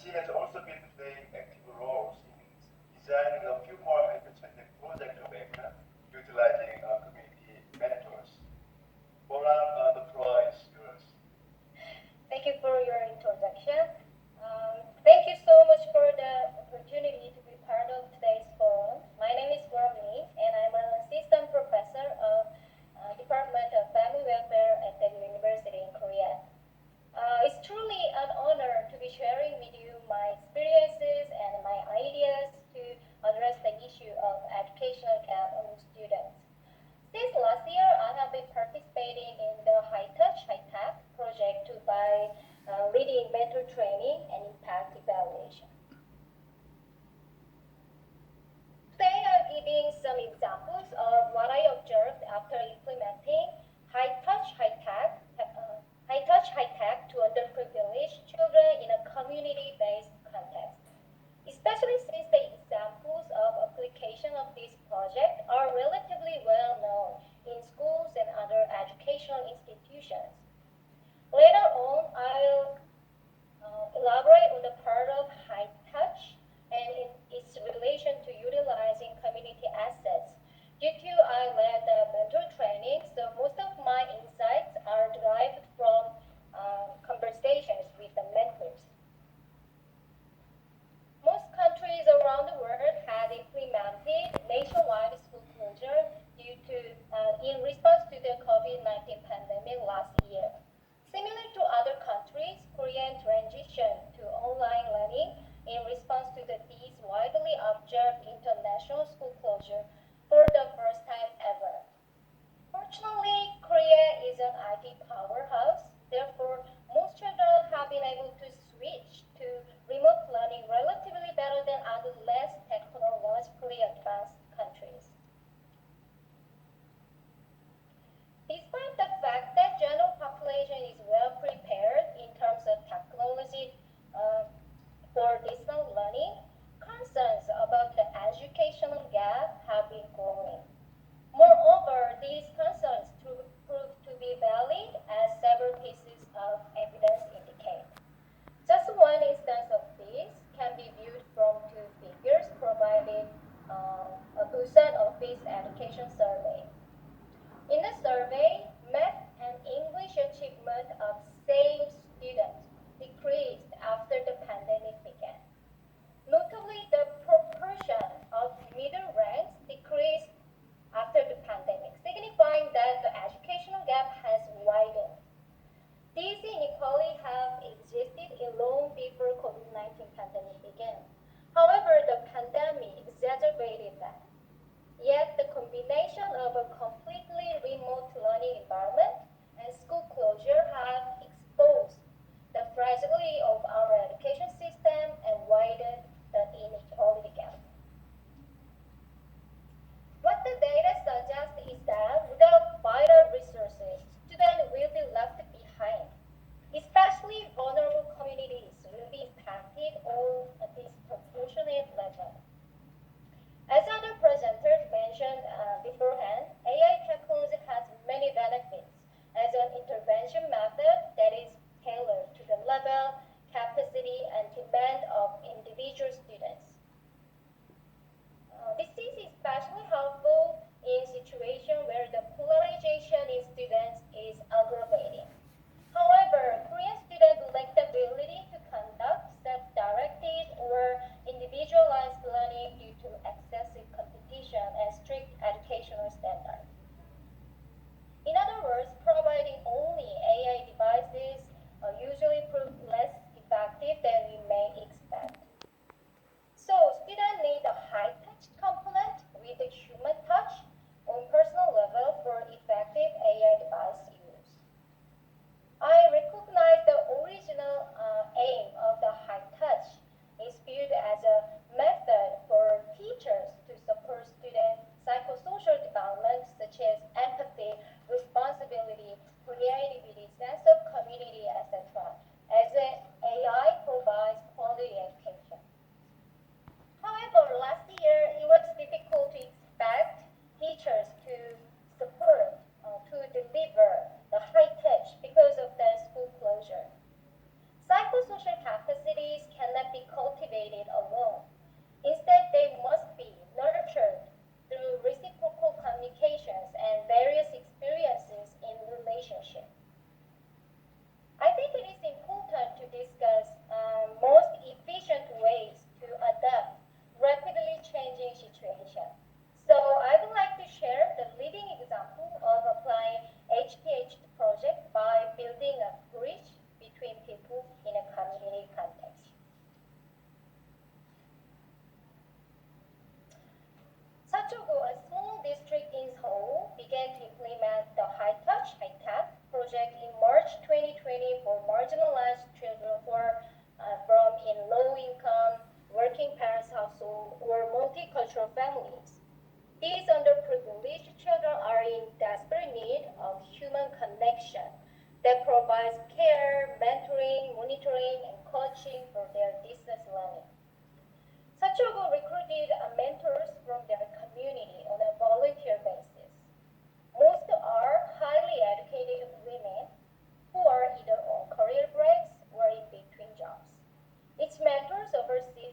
she has also been playing active roles in designing a few more hyper-centric projects of ACA, utilizing community mentors. Boram, the floor is yours. Thank you for your introduction. Thank you so much for the opportunity to be part of today's forum. My name is Boram, and I'm an assistant professor of Department of Family Welfare at the University in Korea. It's truly an honor to be sharing with you my experiences and my ideas to address the issue of educational gap among students. Since last year, I have been participating in the High Touch, High Tech project by leading mentor training and impact evaluation. Today, I'm giving some examples of what I observed after implementing High Touch, High Tech to underprivileged children in a community-based context. Especially since the examples of application of this project are relatively well known in schools and other educational institutions. Later on, I'll elaborate on the part of high touch and its relation to utilizing community assets. Due to I led the mentor training, so most of my insights are derived from conversations with the mentors. Most countries around the world had implemented nationwide school closure in response to the COVID-19 pandemic last year. Similar to other countries, Korean transition to training for marginalized children who are from in low-income, working parents' household, or multicultural families. These underprivileged children are in desperate need of human connection that provides care, mentoring, monitoring, and coaching for their distance learning. Sachogo recruited mentors from their community on a volunteer basis. Most are highly educated women who are either on career breaks or in between jobs. Its mentors oversee